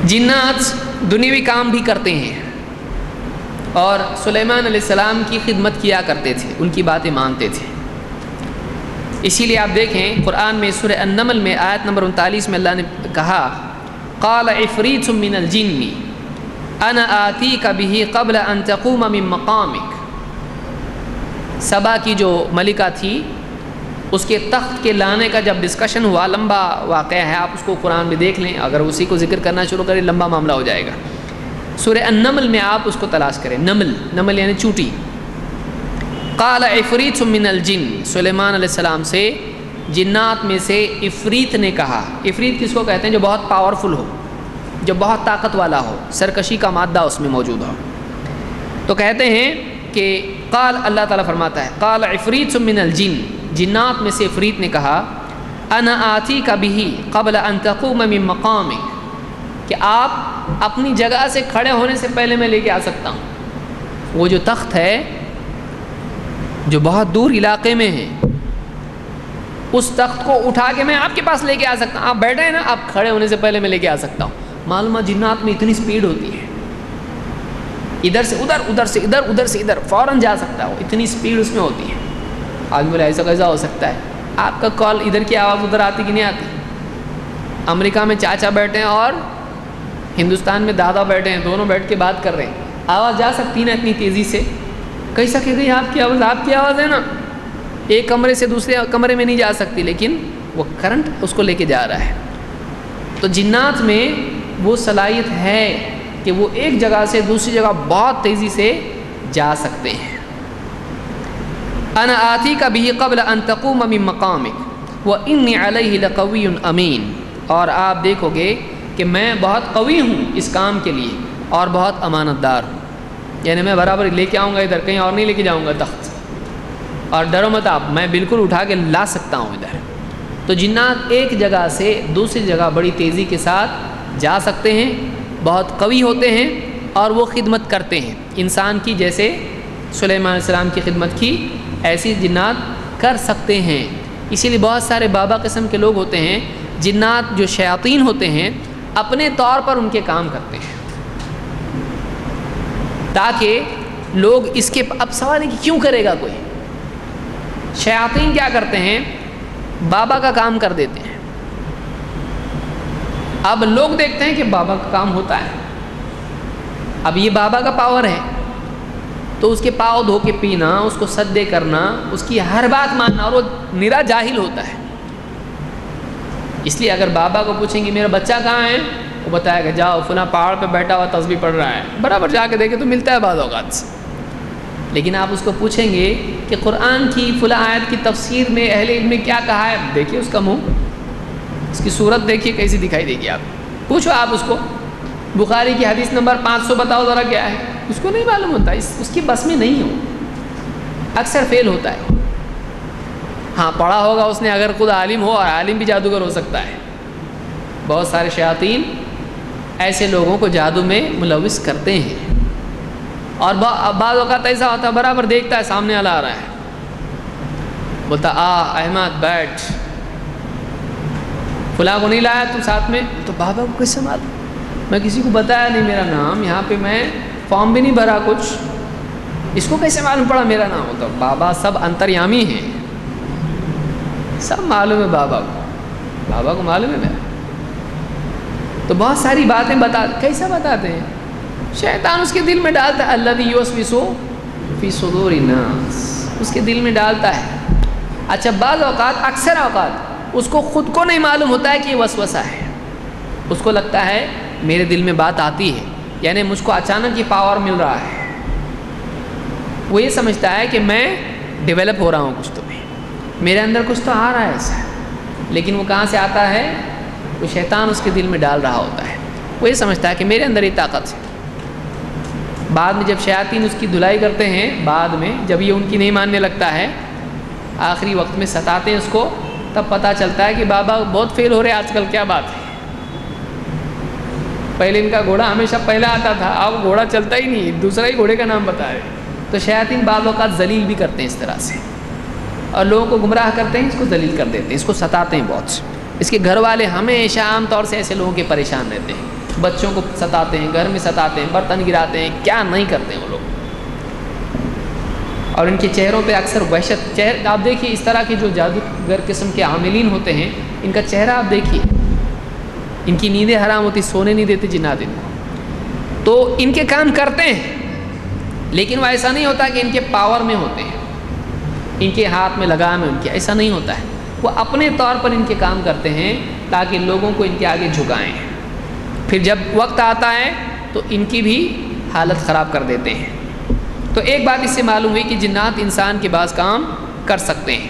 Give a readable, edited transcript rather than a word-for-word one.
جنات دنیوی کام بھی کرتے ہیں اور سلیمان علیہ السلام کی خدمت کیا کرتے تھے، ان کی باتیں مانتے تھے۔ اسی لیے آپ دیکھیں قرآن میں سورہ النمل میں آیت نمبر 39 میں اللہ نے کہا قال عفریت من الجن انا آتیک بہ قبل ان تقوم من مقامک۔ سبا کی جو ملکہ تھی، اس کے تخت کے لانے کا جب ڈسکشن ہوا، لمبا واقعہ ہے، آپ اس کو قرآن میں دیکھ لیں، اگر اسی کو ذکر کرنا شروع کریں لمبا معاملہ ہو جائے گا۔ سورہ النمل میں آپ اس کو تلاش کریں، نمل یعنی چوٹی۔ قال عفریت من الجن، سلیمان علیہ السلام سے جنات میں سے عفریت نے کہا۔ عفریت کس کو کہتے ہیں؟ جو بہت پاورفل ہو، جو بہت طاقت والا ہو، سرکشی کا مادہ اس میں موجود ہو۔ تو کہتے ہیں کہ قال، اللہ تعالیٰ فرماتا ہے قال عفریت من الجن، جنات میں سے عفریت نے کہا انا آتیک بہ قبل ان تقوم من مقامک، کہ آپ اپنی جگہ سے کھڑے ہونے سے پہلے میں لے کے آ سکتا ہوں۔ وہ جو تخت ہے جو بہت دور علاقے میں ہے، اس تخت کو اٹھا کے میں آپ کے پاس لے کے آ سکتا ہوں۔ آپ بیٹھے ہیں نا، آپ کھڑے ہونے سے پہلے میں لے کے آ سکتا ہوں۔ معلوم ہے جنات میں اتنی سپیڈ ہوتی ہے، ادھر سے ادھر، ادھر سے ادھر، ادھر سے ادھر فوراً جا سکتا ہے، وہ اتنی سپیڈ اس میں ہوتی ہے۔ آدمی بولے ایسا کیسا ہو سکتا ہے؟ آپ کا کال ادھر کی آواز ادھر آتی کہ نہیں آتی؟ امریکہ میں چاچا بیٹھے ہیں اور ہندوستان میں دادا بیٹھے ہیں، دونوں بیٹھ کے بات کر رہے ہیں، آواز جا سکتی ہے نا اتنی تیزی سے؟ کہہ سکے گئی آپ کی آواز، آپ کی آواز ہے نا، ایک کمرے سے دوسرے کمرے میں نہیں جا سکتی، لیکن وہ کرنٹ اس کو لے کے جا رہا ہے۔ تو جنات میں وہ صلاحیت ہے کہ وہ ایک جگہ سے دوسری جگہ بہت تیزی سے جا سکتے ہیں۔ انا آتیک بہ قبل ان تقوم من مقامک وانی علیہ لقوی امین، اور آپ دیکھو گے کہ میں بہت قوی ہوں اس کام کے لیے اور بہت امانت دار ہوں، یعنی میں برابر لے کے آؤں گا ادھر، کہیں اور نہیں لے کے جاؤں گا تخت، اور ڈرو مت آپ، میں بالکل اٹھا کے لا سکتا ہوں ادھر۔ تو جنات ایک جگہ سے دوسری جگہ بڑی تیزی کے ساتھ جا سکتے ہیں، بہت قوی ہوتے ہیں اور وہ خدمت کرتے ہیں انسان کی، جیسے سلیمان علیہ السلام کی خدمت کی ایسی جنات کر سکتے ہیں۔ اسی لیے بہت سارے بابا قسم کے لوگ ہوتے ہیں، جنات جو شیاطین ہوتے ہیں اپنے طور پر ان کے کام کرتے ہیں، تاکہ لوگ اس کے اب سوال ہے کہ کیوں کرے گا کوئی؟ شیاطین کیا کرتے ہیں؟ بابا کا کام کر دیتے ہیں۔ اب لوگ دیکھتے ہیں کہ بابا کا کام ہوتا ہے، اب یہ بابا کا پاور ہے، تو اس کے پاؤں دھو کے پینا، اس کو سجدے کرنا، اس کی ہر بات ماننا، اور وہ نرا جاہل ہوتا ہے۔ اس لیے اگر بابا کو پوچھیں گے میرا بچہ کہاں ہے، وہ بتائے گا جاؤ فلاں پہاڑ پہ بیٹھا ہوا تسبیح پڑھ رہا ہے، برابر جا کے دیکھے تو ملتا ہے بعض اوقات سے۔ لیکن آپ اس کو پوچھیں گے کہ قرآن کی فلاں آیت کی تفسیر میں اہل علم نے کیا کہا ہے، دیکھیے اس کا منہ، اس کی صورت دیکھیے کیسی دکھائی دے گی۔ آپ پوچھو، آپ اس کو بخاری کی حدیث نمبر 500 بتاؤ ذرا کیا ہے، اس کو نہیں معلوم ہوتا، اس کی بس میں نہیں ہو، اکثر فیل ہوتا ہے۔ ہاں پڑھا ہوگا اس نے، اگر خود عالم ہو، اور عالم بھی جادوگر ہو سکتا ہے۔ بہت سارے شیاطین ایسے لوگوں کو جادو میں ملوث کرتے ہیں، اور بعض اوقات ایسا ہوتا ہے برابر دیکھتا ہے سامنے والا آ رہا ہے، بولتا احمد بیٹھ، فلاں کو نہیں لایا تو ساتھ میں، تو بابا کو کیسے معلوم؟ میں کسی کو بتایا نہیں میرا نام، یہاں پہ میں فارم بھی نہیں بھرا کچھ، اس کو کیسے معلوم پڑا میرا نام؟ ہوتا بابا سب انتریامی ہیں، سب معلوم ہے بابا کو معلوم ہے میرا۔ تو بہت ساری باتیں کیسا بتاتے ہیں؟ شیطان اس کے دل میں ڈالتا ہے، الذی یوسوس فی صدور الناس، اس کے دل میں ڈالتا ہے۔ اچھا بعض اوقات، اکثر اوقات اس کو خود کو نہیں معلوم ہوتا ہے کہ یہ وسوسہ ہے، اس کو لگتا ہے میرے دل میں بات آتی ہے، یعنی مجھ کو اچانک یہ پاور مل رہا ہے، وہ یہ سمجھتا ہے کہ میں ڈیولپ ہو رہا ہوں، کچھ تو میرے اندر کچھ تو آ رہا ہے ایسا، لیکن وہ کہاں سے آتا ہے؟ وہ شیطان اس کے دل میں ڈال رہا ہوتا ہے، وہ یہ سمجھتا ہے کہ میرے اندر یہ طاقت ہے۔ بعد میں جب شیاطین اس کی دھلائی کرتے ہیں، بعد میں جب یہ ان کی نہیں ماننے لگتا ہے، آخری وقت میں ستاتے ہیں اس کو، تب پتہ چلتا ہے کہ بابا بہت فیل ہو رہے آج کل، کیا بات ہے؟ پہلے ان کا گھوڑا ہمیشہ پہلا آتا تھا، اب گھوڑا چلتا ہی نہیں، دوسرا ہی گھوڑے کا نام بتا رہے۔ تو شیاطین بعض اوقات ذلیل بھی کرتے ہیں اس طرح سے، اور لوگوں کو گمراہ کرتے ہیں، اس کو ذلیل کر دیتے ہیں، اس کو ستاتے ہیں بہت۔ اس کے گھر والے ہمیشہ عام طور سے ایسے لوگوں کے پریشان رہتے ہیں۔ بچوں کو ستاتے ہیں، گھر میں ستاتے ہیں، برتن گراتے ہیں، کیا نہیں کرتے ہیں وہ لوگ. اور ان کے چہروں پہ اکثر وحشت، آپ دیکھیے اس طرح کے جو جادوگر قسم کے عاملین ہوتے ہیں، ان کا چہرہ آپ دیکھیے، ان کی نیندیں حرام ہوتی، سونے نہیں دیتے جنات ان کو. تو ان کے کام کرتے ہیں، لیکن وہ ایسا نہیں ہوتا کہ ان کے پاور میں ہوتے ہیں، ان کے ہاتھ میں لگام ہے ان کے، ایسا نہیں ہوتا ہے. وہ اپنے طور پر ان کے کام کرتے ہیں تاکہ لوگوں کو ان کے آگے جھکائیں. پھر جب وقت آتا ہے تو ان کی بھی حالت خراب کر دیتے ہیں. تو ایک بات اس سے معلوم ہوئی کہ جنات انسان کے بعض کام کر سکتے ہیں.